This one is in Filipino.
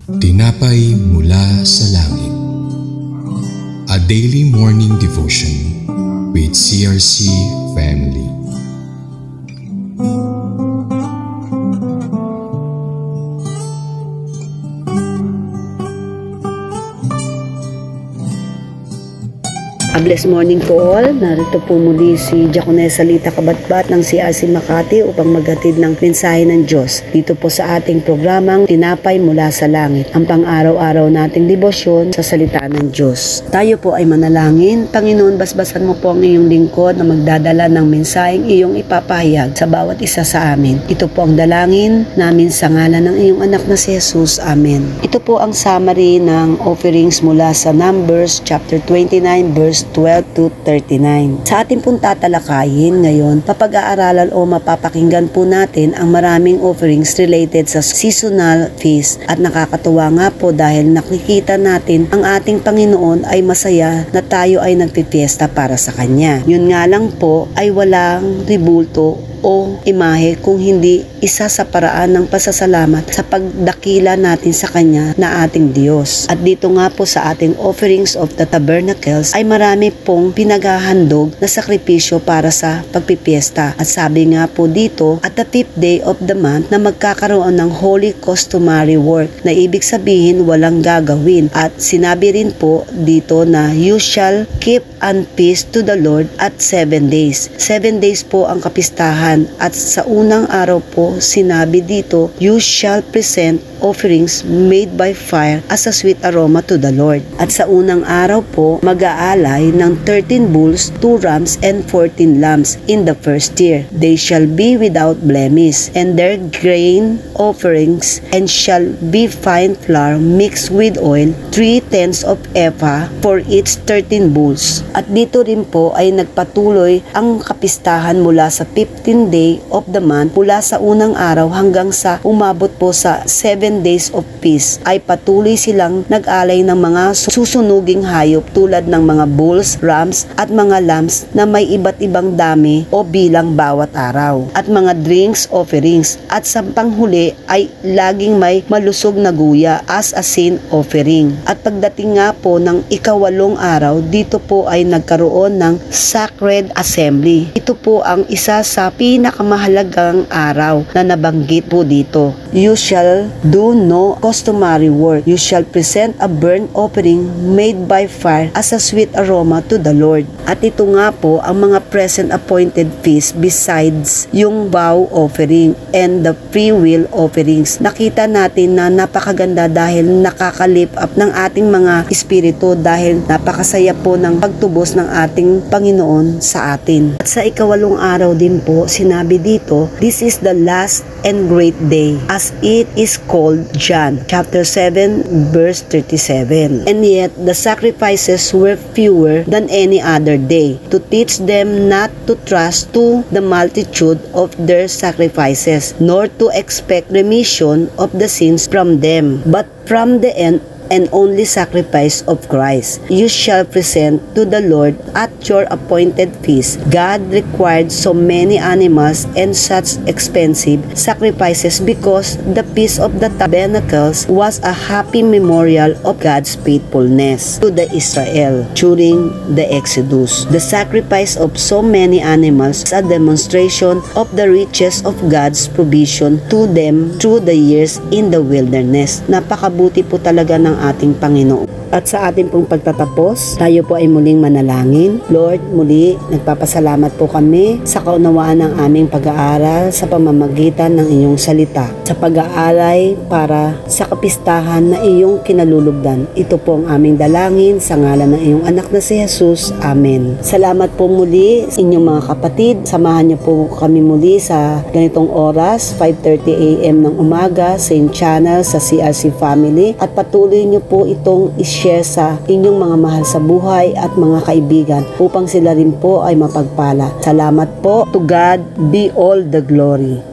Tinapay mula sa langit. A daily morning devotion with CRC family. A blessed morning po all. Narito po muli si Diaconessa Lita Kabatbat ng CRC Makati upang maghatid ng mensahe ng Diyos dito po sa ating programang Tinapay mula sa Langit, ang pang-araw-araw nating debosyon sa salita ng Diyos. Tayo po ay manalangin. Panginoon, basbasan mo po ang iyong lingkod na magdadala ng mensaheng iyong ipapahayag sa bawat isa sa amin. Ito po ang dalangin namin sa ngalan ng iyong anak na si Jesus. Amen. Ito po ang summary ng offerings mula sa Numbers chapter 29 verse 12 to 39. Sa ating pong tatalakayin ngayon, papag-aaralan o mapapakinggan po natin ang maraming offerings related sa seasonal feast. At nakakatuwa nga po dahil nakikita natin ang ating Panginoon ay masaya na tayo ay nagpipiesta para sa Kanya. Yun nga lang po ay walang ribulto o imahe kung hindi isa sa paraan ng pasasalamat sa pagdakila natin sa Kanya na ating Diyos. At dito nga po sa ating offerings of the tabernacles ay marami pong pinaghahandog na sakripisyo para sa pagpipiesta. At sabi nga po dito, at the 5th day of the month na magkakaroon ng holy customary work na ibig sabihin walang gagawin. At sinabi rin po dito na you shall keep an feast to the Lord at 7 days. 7 days po ang kapistahan. At sa unang araw po, sinabi dito, you shall present offerings made by fire as a sweet aroma to the Lord. At sa unang araw po, mag-aalay ng 13 bulls, 2 rams, and 14 lambs in the first year. They shall be without blemish, and their grain offerings and shall be fine flour mixed with oil, 3/10 of ephah for each 13 bulls. At dito rin po ay nagpatuloy ang kapistahan mula sa 15th day of the month, mula sa unang araw hanggang sa umabot po sa 7 days of peace, ay patuloy silang nag-alay ng mga susunuging hayop tulad ng mga bulls, rams at mga lambs na may iba't ibang dami o bilang bawat araw, at mga drinks offerings, at sa panghuli ay laging may malusog na guya as a sin offering. At pagdating nga po ng ika-8 araw, dito po ay nagkaroon ng sacred assembly. Ito po ang isa sa pinakamahalagang araw na nabanggit po dito. You shall do no customary work. You shall present a burnt offering made by fire as a sweet aroma to the Lord. At ito nga po ang mga present appointed feasts besides yung vow offering and the free will offerings. Nakita natin na napakaganda dahil nakaka-lift up ng ating mga espiritu dahil napakasaya po ng pagtubos ng ating Panginoon sa atin. At sa ika-8 araw din po, sinabi dito, this is the last and great day, as it is called John chapter 7 verse 37. And yet the sacrifices were fewer than any other day, to teach them not to trust to the multitude of their sacrifices, nor to expect remission of the sins from them, but from the end and only sacrifice of Christ. You shall present to the Lord at your appointed feast. God required so many animals and such expensive sacrifices because the feast of the tabernacles was a happy memorial of God's faithfulness to the Israel during the Exodus. The sacrifice of so many animals is a demonstration of the riches of God's provision to them through the years in the wilderness. Napakabuti po talaga ng ating Panginoon. At sa ating pong pagtatapos, tayo po ay muling manalangin. Lord, muli nagpapasalamat po kami sa kaunawaan ng aming pag-aaral sa pamamagitan ng iyong salita, sa pag-aalay para sa kapistahan na iyong kinalulugdan. Ito po ang aming dalangin sa ngalan ng iyong anak na si Jesus. Amen. Salamat po muli sa inyong mga kapatid. Samahan niyo po kami muli sa ganitong oras, 5:30 AM ng umaga, same channel sa CRC Family, at patuloy niyo po itong share sa inyong mga mahal sa buhay at mga kaibigan upang sila rin po ay mapagpala. Salamat po. To God be all the glory.